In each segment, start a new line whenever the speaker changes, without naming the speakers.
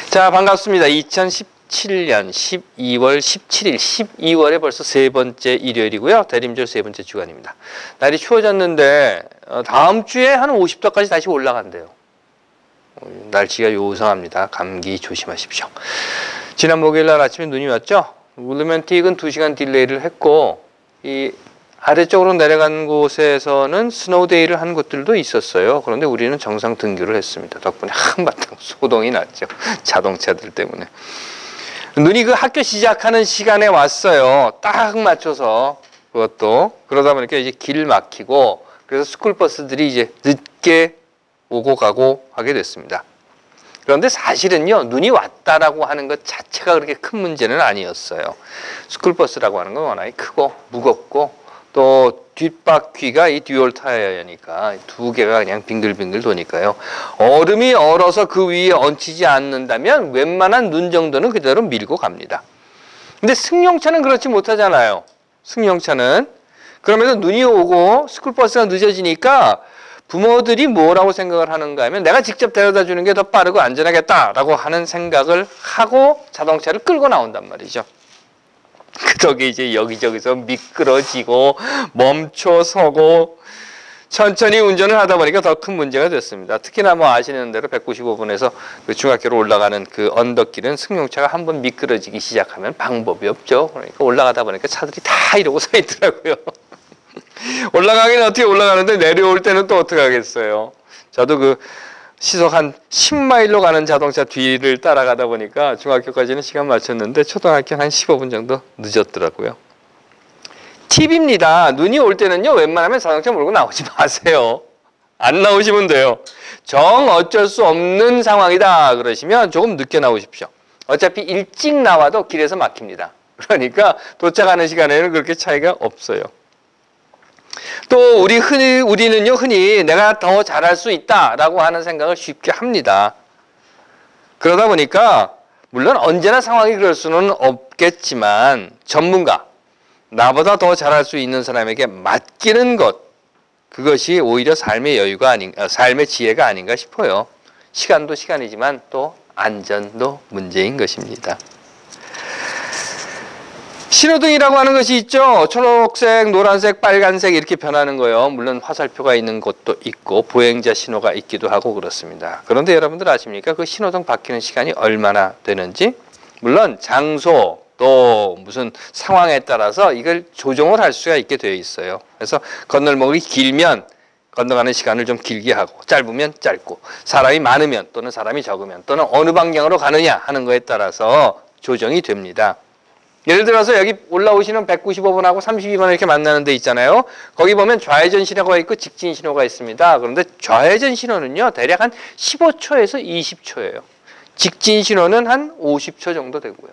자, 반갑습니다. 2017년 12월 17일, 12월에 벌써 세 번째 일요일이고요. 대림절 세 번째 주간입니다. 날이 추워졌는데 다음 주에 한 50도까지 다시 올라간대요. 날씨가 요상합니다. 감기 조심하십시오. 지난 목요일 날 아침에 눈이 왔죠. 울루멘틱은 2시간 딜레이를 했고 이 아래쪽으로 내려간 곳에서는 스노우데이를 한 곳들도 있었어요. 그런데 우리는 정상 등교를 했습니다. 덕분에 한바탕 소동이 났죠. 자동차들 때문에. 눈이 그 학교 시작하는 시간에 왔어요. 딱 맞춰서 그것도. 그러다 보니까 이제 길 막히고 그래서 스쿨버스들이 이제 늦게 오고 가고 하게 됐습니다. 그런데 사실은요, 눈이 왔다라고 하는 것 자체가 그렇게 큰 문제는 아니었어요. 스쿨버스라고 하는 건 워낙에 크고 무겁고 또 뒷바퀴가 이 듀얼 타이어니까 두 개가 그냥 빙글빙글 도니까요. 얼음이 얼어서 그 위에 얹히지 않는다면 웬만한 눈 정도는 그대로 밀고 갑니다. 근데 승용차는 그렇지 못하잖아요. 승용차는. 그러면서 눈이 오고 스쿨버스가 늦어지니까 부모들이 뭐라고 생각을 하는가 하면 내가 직접 데려다 주는 게 더 빠르고 안전하겠다라고 하는 생각을 하고 자동차를 끌고 나온단 말이죠. 그 덕에 이제 여기저기서 미끄러지고 멈춰서고 천천히 운전을 하다 보니까 더 큰 문제가 됐습니다. 특히나 뭐 아시는 대로 195번에서 그 중학교로 올라가는 그 언덕길은 승용차가 한번 미끄러지기 시작하면 방법이 없죠. 그러니까 올라가다 보니까 차들이 다 이러고 서 있더라고요. 올라가긴 어떻게 올라가는데 내려올 때는 또 어떻게 하겠어요. 저도 그 시속 한 10마일로 가는 자동차 뒤를 따라가다 보니까 중학교까지는 시간 맞췄는데 초등학교는 한 15분 정도 늦었더라고요. 팁입니다. 눈이 올 때는요, 웬만하면 자동차 몰고 나오지 마세요. 안 나오시면 돼요. 정 어쩔 수 없는 상황이다 그러시면 조금 늦게 나오십시오. 어차피 일찍 나와도 길에서 막힙니다. 그러니까 도착하는 시간에는 그렇게 차이가 없어요. 또 우리는요 흔히 내가 더 잘할 수 있다라고 하는 생각을 쉽게 합니다. 그러다 보니까 물론 언제나 상황이 그럴 수는 없겠지만 전문가, 나보다 더 잘할 수 있는 사람에게 맡기는 것, 그것이 오히려 삶의 여유가 삶의 지혜가 아닌가 싶어요. 시간도 시간이지만 또 안전도 문제인 것입니다. 신호등이라고 하는 것이 있죠. 초록색, 노란색, 빨간색 이렇게 변하는 거요. 물론 화살표가 있는 곳도 있고 보행자 신호가 있기도 하고 그렇습니다. 그런데 여러분들 아십니까? 그 신호등 바뀌는 시간이 얼마나 되는지? 물론 장소 또 무슨 상황에 따라서 이걸 조정을 할 수가 있게 되어 있어요. 그래서 건널목이 길면 건너가는 시간을 좀 길게 하고 짧으면 짧고 사람이 많으면 또는 사람이 적으면 또는 어느 방향으로 가느냐 하는 거에 따라서 조정이 됩니다. 예를 들어서 여기 올라오시는 195번하고 32번 이렇게 만나는 데 있잖아요. 거기 보면 좌회전 신호가 있고 직진 신호가 있습니다. 그런데 좌회전 신호는요, 대략 한 15초에서 20초예요. 직진 신호는 한 50초 정도 되고요.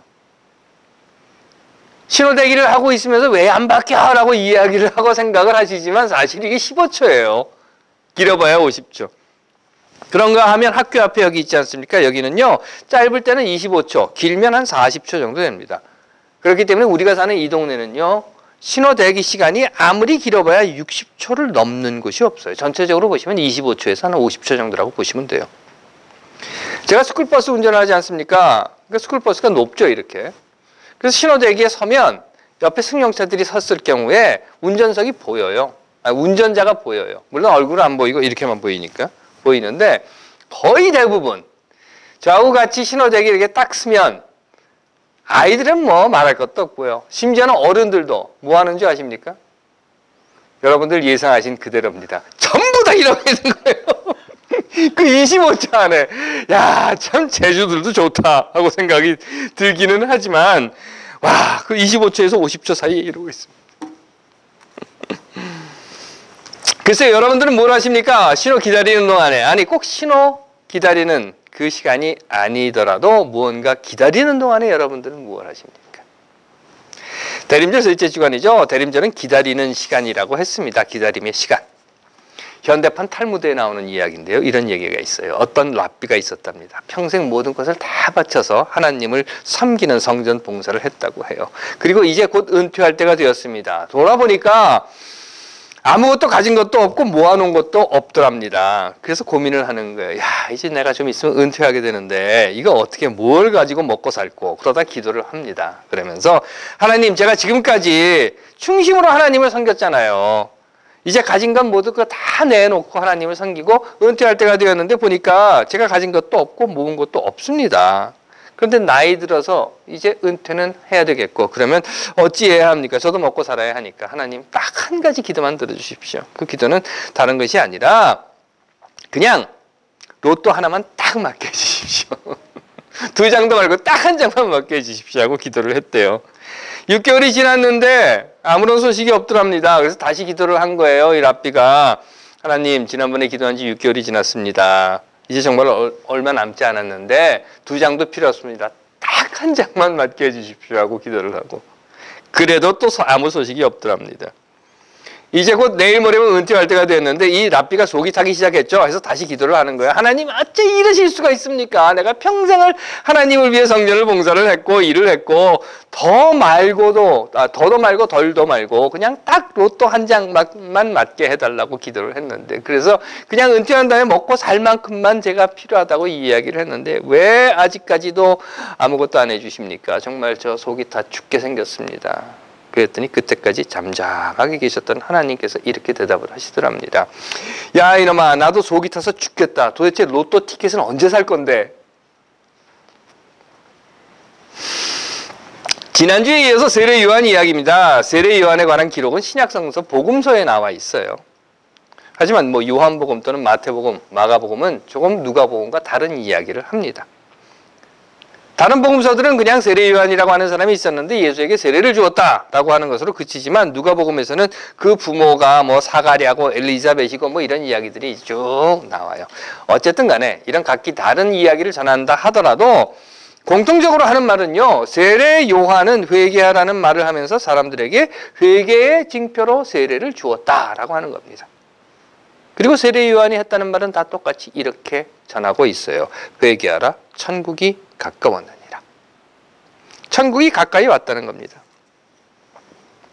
신호 대기를 하고 있으면서 왜 안 바뀌어? 라고 이야기를 하고 생각을 하시지만 사실 이게 15초예요. 길어봐야 50초. 그런가 하면 학교 앞에 여기 있지 않습니까? 여기는요, 짧을 때는 25초, 길면 한 40초 정도 됩니다. 그렇기 때문에 우리가 사는 이 동네는요, 신호 대기 시간이 아무리 길어봐야 60초를 넘는 곳이 없어요. 전체적으로 보시면 25초에서 한 50초 정도라고 보시면 돼요. 제가 스쿨버스 운전을 하지 않습니까? 그러니까 스쿨버스가 높죠, 이렇게. 그래서 신호 대기에 서면 옆에 승용차들이 섰을 경우에 운전석이 보여요. 운전자가 보여요. 물론 얼굴은 안 보이고 이렇게만 보이니까 보이는데 거의 대부분 저하고 같이 신호 대기 이렇게 딱 쓰면 아이들은 뭐 말할 것도 없고요. 심지어는 어른들도 뭐 하는 줄 아십니까? 여러분들 예상하신 그대로입니다. 전부 다 이러고 있는 거예요. 그 25초 안에 야, 참 제주들도 좋다 하고 생각이 들기는 하지만 와, 그 25초에서 50초 사이에 이러고 있습니다. 글쎄요, 여러분들은 뭘 하십니까? 신호 기다리는 동안에, 아니 꼭 신호 기다리는 그 시간이 아니더라도 무언가 기다리는 동안에 여러분들은 무엇을 하십니까? 대림절 셋째 주간이죠. 대림절은 기다리는 시간이라고 했습니다. 기다림의 시간. 현대판 탈무드에 나오는 이야기인데요. 이런 얘기가 있어요. 어떤 랍비가 있었답니다. 평생 모든 것을 다 바쳐서 하나님을 섬기는 성전 봉사를 했다고 해요. 그리고 이제 곧 은퇴할 때가 되었습니다. 돌아보니까 아무것도 가진 것도 없고 모아놓은 것도 없더랍니다. 그래서 고민을 하는 거예요. 야, 이제 내가 좀 있으면 은퇴하게 되는데 이거 어떻게 뭘 가지고 먹고 살고. 그러다 기도를 합니다. 그러면서 하나님, 제가 지금까지 충심으로 하나님을 섬겼잖아요. 이제 가진 건 모두 그거 다 내놓고 하나님을 섬기고 은퇴할 때가 되었는데 보니까 제가 가진 것도 없고 모은 것도 없습니다. 그런데 나이 들어서 이제 은퇴는 해야 되겠고, 그러면 어찌해야 합니까? 저도 먹고 살아야 하니까 하나님 딱 한 가지 기도만 들어주십시오. 그 기도는 다른 것이 아니라 그냥 로또 하나만 딱 맡겨 주십시오. 2장도 말고 딱 한 장만 맡겨 주십시오 하고 기도를 했대요. 6개월이 지났는데 아무런 소식이 없더랍니다. 그래서 다시 기도를 한 거예요. 이 랍비가, 하나님, 지난번에 기도한 지 6개월이 지났습니다. 이제 정말 얼마 남지 않았는데 2장도 필요 없습니다. 딱 한 장만 맡겨 주십시오 하고 기도를 하고, 그래도 또 아무 소식이 없더랍니다. 이제 곧 내일 모레면 은퇴할 때가 됐는데 이 랍비가 속이 타기 시작했죠. 그래서 다시 기도를 하는 거예요. 하나님, 어째 이러실 수가 있습니까? 내가 평생을 하나님을 위해 성전을 봉사를 했고 일을 했고 더도 말고 덜도 말고 그냥 딱 로또 한 장만 맞게 해달라고 기도를 했는데, 그래서 그냥 은퇴한 다음에 먹고 살 만큼만 제가 필요하다고 이야기를 했는데 왜 아직까지도 아무것도 안 해주십니까? 정말 저 속이 다 죽게 생겼습니다. 그랬더니 그때까지 잠잠하게 계셨던 하나님께서 이렇게 대답을 하시더랍니다. 야, 이놈아, 나도 속이 타서 죽겠다. 도대체 로또 티켓은 언제 살 건데? 지난주에 이어서 세례 요한 이야기입니다. 세례 요한에 관한 기록은 신약성서 복음서에 나와 있어요. 하지만 뭐 요한복음 또는 마태복음, 마가복음은 조금 누가복음과 다른 이야기를 합니다. 다른 복음서들은 그냥 세례 요한이라고 하는 사람이 있었는데 예수에게 세례를 주었다라고 하는 것으로 그치지만, 누가복음에서는 그 부모가 뭐 사가랴고 엘리자벳이고 뭐 이런 이야기들이 쭉 나와요. 어쨌든 간에 이런 각기 다른 이야기를 전한다 하더라도 공통적으로 하는 말은요, 세례 요한은 회개하라는 말을 하면서 사람들에게 회개의 징표로 세례를 주었다라고 하는 겁니다. 그리고 세례 요한이 했다는 말은 다 똑같이 이렇게 전하고 있어요. 회개하라, 천국이 가까웠느니라. 천국이 가까이 왔다는 겁니다.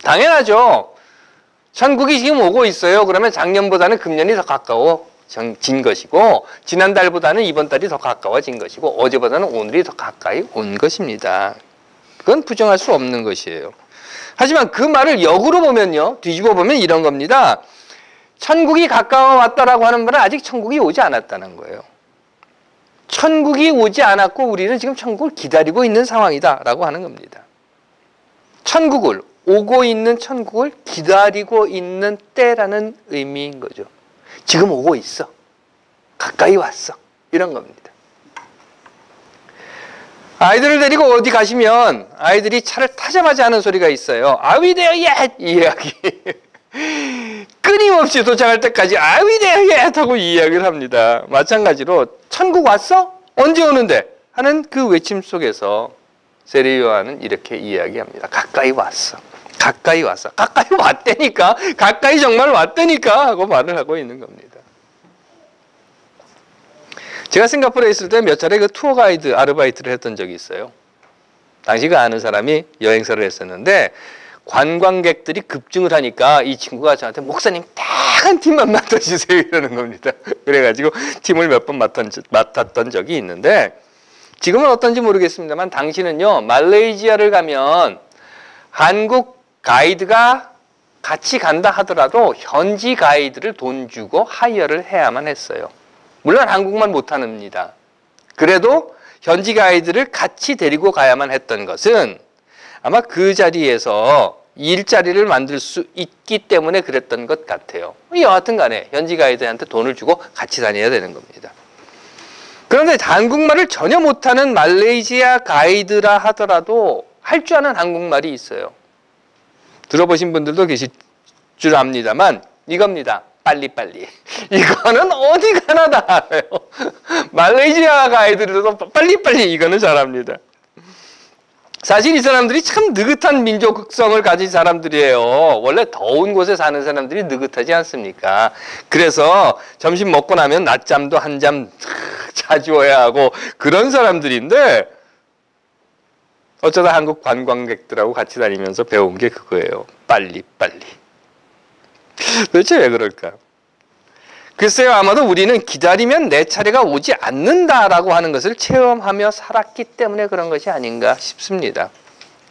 당연하죠. 천국이 지금 오고 있어요. 그러면 작년보다는 금년이 더 가까워진 것이고, 지난달보다는 이번 달이 더 가까워진 것이고, 어제보다는 오늘이 더 가까이 온 것입니다. 그건 부정할 수 없는 것이에요. 하지만 그 말을 역으로 보면요, 뒤집어 보면 이런 겁니다. 천국이 가까워 왔다라고 하는 말은 아직 천국이 오지 않았다는 거예요. 천국이 오지 않았고 우리는 지금 천국을 기다리고 있는 상황이다라고 하는 겁니다. 천국을, 오고 있는 천국을 기다리고 있는 때라는 의미인 거죠. 지금 오고 있어. 가까이 왔어. 이런 겁니다. 아이들을 데리고 어디 가시면 아이들이 차를 타자마자 하는 소리가 있어요. Are we there yet? 이 이야기. 끊임없이 도착할 때까지 Are we there yet? 하고 이 이야기를 합니다. 마찬가지로 천국 왔어? 언제 오는데? 하는 그 외침 속에서 세례 요한은 이렇게 이야기합니다. 가까이 왔어. 가까이 왔어. 가까이 왔다니까. 가까이 정말 왔다니까 하고 말을 하고 있는 겁니다. 제가 싱가포르에 있을 때 몇 차례 그 투어 가이드 아르바이트를 했던 적이 있어요. 당시 그 아는 사람이 여행사를 했었는데 관광객들이 급증을 하니까 이 친구가 저한테 목사님 딱 한 팀만 맡아주세요 이러는 겁니다. 그래가지고 팀을 몇 번 맡았던 적이 있는데, 지금은 어떤지 모르겠습니다만 당시는요, 말레이시아를 가면 한국 가이드가 같이 간다 하더라도 현지 가이드를 돈 주고 하이어를 해야만 했어요. 물론 한국말 못합니다. 그래도 현지 가이드를 같이 데리고 가야만 했던 것은 아마 그 자리에서 일자리를 만들 수 있기 때문에 그랬던 것 같아요. 여하튼 간에 현지 가이드한테 돈을 주고 같이 다녀야 되는 겁니다. 그런데 한국말을 전혀 못하는 말레이시아 가이드라 하더라도 할 줄 아는 한국말이 있어요. 들어보신 분들도 계실 줄 압니다만 이겁니다. 빨리빨리. 이거는 어디 가나 다 알아요. 말레이시아 가이드들도 빨리빨리 이거는 잘합니다. 사실 이 사람들이 참 느긋한 민족 특성을 가진 사람들이에요. 원래 더운 곳에 사는 사람들이 느긋하지 않습니까? 그래서 점심 먹고 나면 낮잠도 한 잠 자주어야 하고 그런 사람들인데, 어쩌다 한국 관광객들하고 같이 다니면서 배운 게 그거예요. 빨리빨리. 도대체 왜 그럴까? 글쎄요, 아마도 우리는 기다리면 내 차례가 오지 않는다라고 하는 것을 체험하며 살았기 때문에 그런 것이 아닌가 싶습니다.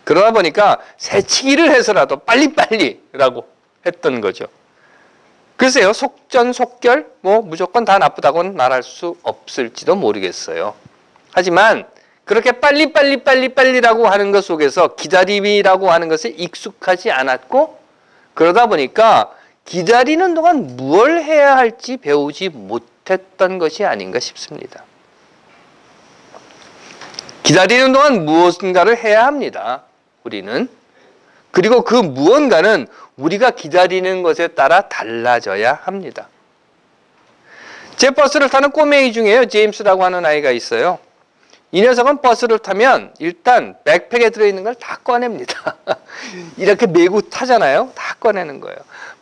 그러다 보니까 새치기를 해서라도 빨리빨리라고 했던 거죠. 글쎄요, 속전속결, 무조건 다 나쁘다고는 말할 수 없을지도 모르겠어요. 하지만 그렇게 빨리라고 하는 것 속에서 기다림이라고 하는 것에 익숙하지 않았고, 그러다 보니까 기다리는 동안 무엇을 해야 할지 배우지 못했던 것이 아닌가 싶습니다. 기다리는 동안 무엇인가를 해야 합니다. 우리는. 그리고 그 무언가는 우리가 기다리는 것에 따라 달라져야 합니다. 제 버스를 타는 꼬맹이 중에요, 제임스라고 하는 아이가 있어요. 이 녀석은 버스를 타면 일단 백팩에 들어있는 걸 다 꺼냅니다. 이렇게 메고 타잖아요. 다 꺼내는 거예요.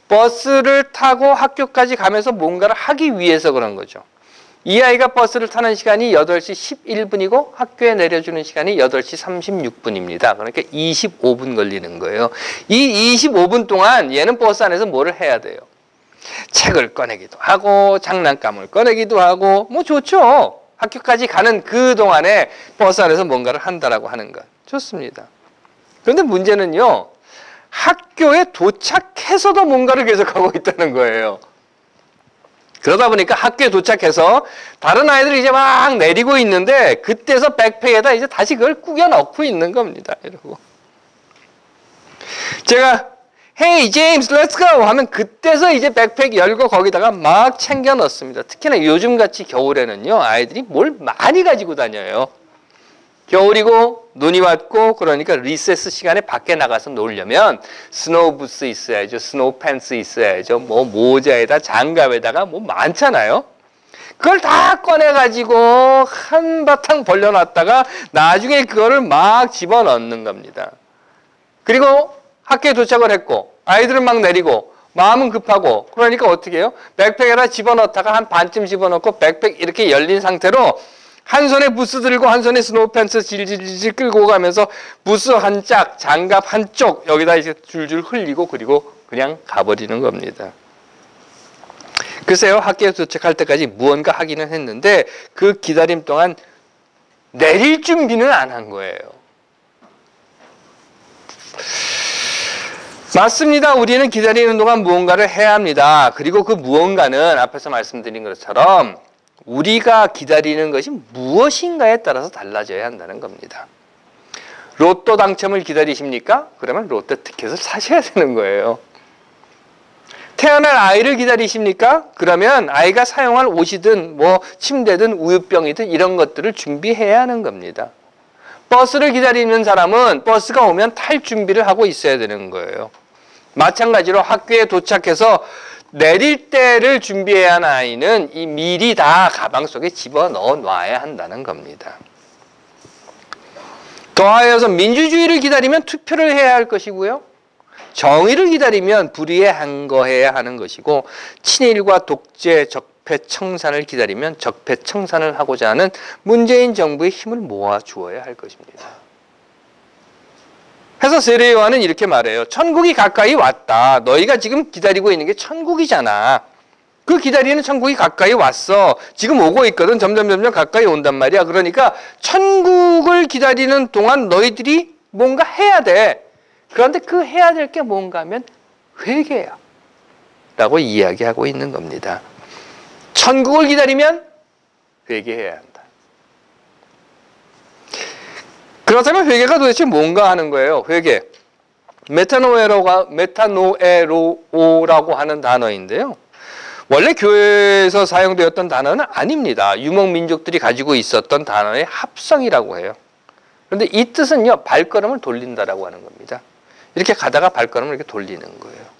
버스를 타고 학교까지 가면서 뭔가를 하기 위해서 그런 거죠. 이 아이가 버스를 타는 시간이 8시 11분이고 학교에 내려주는 시간이 8시 36분입니다. 그러니까 25분 걸리는 거예요. 이 25분 동안 얘는 버스 안에서 뭐를 해야 돼요? 책을 꺼내기도 하고 장난감을 꺼내기도 하고 좋죠. 학교까지 가는 그 동안에 버스 안에서 뭔가를 한다라고 하는 것. 좋습니다. 그런데 문제는요. 학교에 도착해서도 뭔가를 계속하고 있다는 거예요. 그러다 보니까 학교에 도착해서 다른 아이들이 이제 막 내리고 있는데 그때서 백팩에다 이제 다시 그걸 꾸겨 넣고 있는 겁니다. 이러고. 제가 Hey James, let's go 하면 그때서 이제 백팩 열고 거기다가 막 챙겨 넣습니다. 특히나 요즘같이 겨울에는요. 아이들이 뭘 많이 가지고 다녀요. 겨울이고 눈이 왔고 그러니까 리세스 시간에 밖에 나가서 놀려면 스노우 부츠 있어야죠. 스노우 팬츠 있어야죠. 모자에다 장갑에다가 많잖아요. 그걸 다 꺼내가지고 한바탕 벌려놨다가 나중에 그거를 막 집어넣는 겁니다. 그리고 학교에 도착을 했고 아이들은 막 내리고 마음은 급하고 그러니까 어떻게 해요? 백팩에다 집어넣다가 한 반쯤 집어넣고 백팩 이렇게 열린 상태로 한 손에 부스 들고 한 손에 스노우 팬츠 질질질 끌고 가면서 부스 한 짝, 장갑 한쪽 여기다 이제 줄줄 흘리고 그리고 그냥 가버리는 겁니다. 글쎄요, 학교에 도착할 때까지 무언가 하기는 했는데 그 기다림 동안 내릴 준비는 안 한 거예요. 맞습니다. 우리는 기다리는 동안 무언가를 해야 합니다. 그리고 그 무언가는 앞에서 말씀드린 것처럼 우리가 기다리는 것이 무엇인가에 따라서 달라져야 한다는 겁니다. 로또 당첨을 기다리십니까? 그러면 로또 티켓을 사셔야 되는 거예요. 태어날 아이를 기다리십니까? 그러면 아이가 사용할 옷이든 침대든 우유병이든 이런 것들을 준비해야 하는 겁니다. 버스를 기다리는 사람은 버스가 오면 탈 준비를 하고 있어야 되는 거예요. 마찬가지로 학교에 도착해서 내릴 때를 준비해야 하는 아이는 미리 다 가방 속에 집어넣어 놔야 한다는 겁니다. 더하여서 민주주의를 기다리면 투표를 해야 할 것이고요. 정의를 기다리면 불의에 항거해야 하는 것이고 친일과 독재, 적폐, 청산을 기다리면 적폐, 청산을 하고자 하는 문재인 정부의 힘을 모아주어야 할 것입니다. 해서 세례 요한은 이렇게 말해요. 천국이 가까이 왔다. 너희가 지금 기다리고 있는 게 천국이잖아. 그 기다리는 천국이 가까이 왔어. 지금 오고 있거든. 점점 가까이 온단 말이야. 그러니까 천국을 기다리는 동안 너희들이 뭔가 해야 돼. 그런데 그 해야 될 게 뭔가 하면 회개야. 라고 이야기하고 있는 겁니다. 천국을 기다리면 회개해야 한다. 그렇다면 회개가 도대체 뭔가 하는 거예요. 회개. 메타노에로라고 하는 단어인데요. 원래 교회에서 사용되었던 단어는 아닙니다. 유목민족들이 가지고 있었던 단어의 합성이라고 해요. 그런데 이 뜻은요. 발걸음을 돌린다라고 하는 겁니다. 이렇게 가다가 발걸음을 이렇게 돌리는 거예요.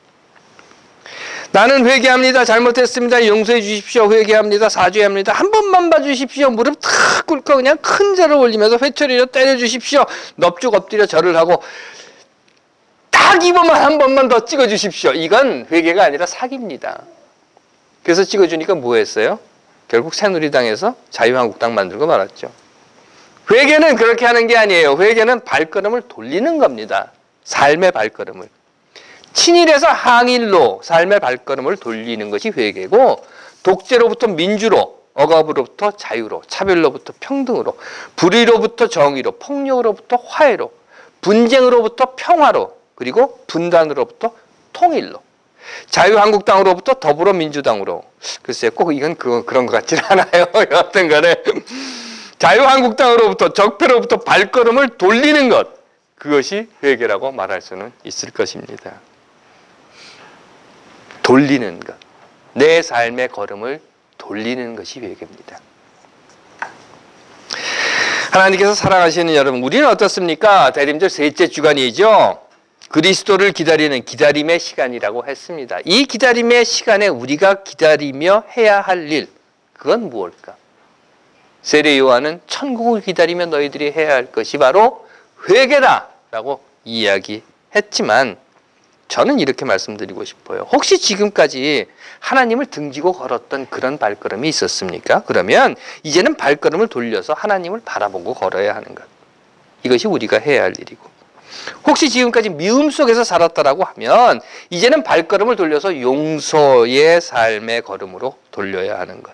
나는 회개합니다. 잘못했습니다. 용서해 주십시오. 회개합니다. 사죄합니다. 한 번만 봐주십시오. 무릎 탁 꿇고 그냥 큰 절을 올리면서 회초리로 때려주십시오. 넙죽 엎드려 절을 하고 딱 이번만 한 번만 더 찍어주십시오. 이건 회개가 아니라 사기입니다. 그래서 찍어주니까 뭐 했어요? 결국 새누리당에서 자유한국당 만들고 말았죠. 회개는 그렇게 하는 게 아니에요. 회개는 발걸음을 돌리는 겁니다. 삶의 발걸음을. 친일에서 항일로 삶의 발걸음을 돌리는 것이 회개고, 독재로부터 민주로, 억압으로부터 자유로, 차별로부터 평등으로, 불의로부터 정의로, 폭력으로부터 화해로, 분쟁으로부터 평화로, 그리고 분단으로부터 통일로, 자유한국당으로부터 더불어민주당으로. 글쎄요, 꼭 이건 그런 것 같지는 않아요. 여하튼 간에 자유한국당으로부터 적폐로부터 발걸음을 돌리는 것, 그것이 회개라고 말할 수는 있을 것입니다. 돌리는 것, 내 삶의 걸음을 돌리는 것이 회개입니다. 하나님께서 사랑하시는 여러분, 우리는 어떻습니까? 대림절 셋째 주간이죠. 그리스도를 기다리는 기다림의 시간이라고 했습니다. 이 기다림의 시간에 우리가 기다리며 해야 할 일, 그건 무엇일까? 세례 요한은 천국을 기다리며 너희들이 해야 할 것이 바로 회개다 라고 이야기했지만, 저는 이렇게 말씀드리고 싶어요. 혹시 지금까지 하나님을 등지고 걸었던 그런 발걸음이 있었습니까? 그러면 이제는 발걸음을 돌려서 하나님을 바라보고 걸어야 하는 것, 이것이 우리가 해야 할 일이고, 혹시 지금까지 미움 속에서 살았다라고 하면 이제는 발걸음을 돌려서 용서의 삶의 걸음으로 돌려야 하는 것,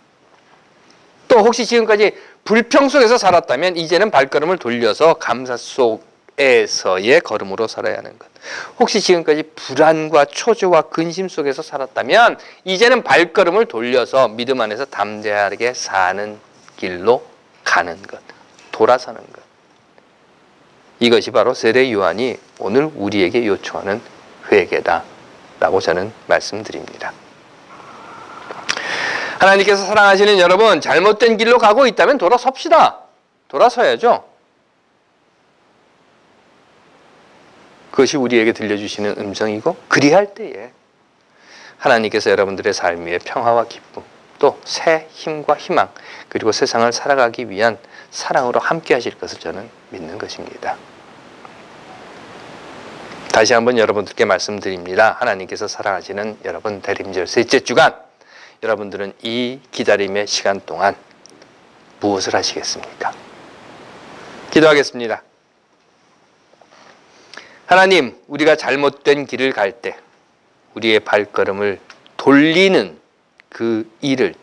또 혹시 지금까지 불평 속에서 살았다면 이제는 발걸음을 돌려서 감사 속에서의 걸음으로 살아야 하는 것, 혹시 지금까지 불안과 초조와 근심 속에서 살았다면 이제는 발걸음을 돌려서 믿음 안에서 담대하게 사는 길로 가는 것, 돌아서는 것, 이것이 바로 세례 요한이 오늘 우리에게 요청하는 회개다라고 저는 말씀드립니다. 하나님께서 사랑하시는 여러분, 잘못된 길로 가고 있다면 돌아섭시다. 돌아서야죠. 그것이 우리에게 들려주시는 음성이고, 그리할 때에 하나님께서 여러분들의 삶 위에 평화와 기쁨, 또 새 힘과 희망, 그리고 세상을 살아가기 위한 사랑으로 함께 하실 것을 저는 믿는 것입니다. 다시 한번 여러분들께 말씀드립니다. 하나님께서 사랑하시는 여러분, 대림절 셋째 주간, 여러분들은 이 기다림의 시간 동안 무엇을 하시겠습니까? 기도하겠습니다. 하나님, 우리가 잘못된 길을 갈 때 우리의 발걸음을 돌리는 그 일을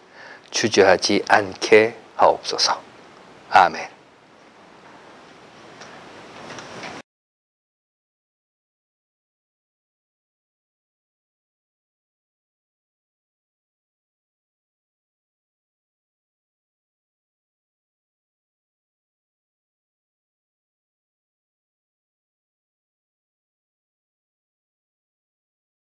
주저하지 않게 하옵소서. 아멘.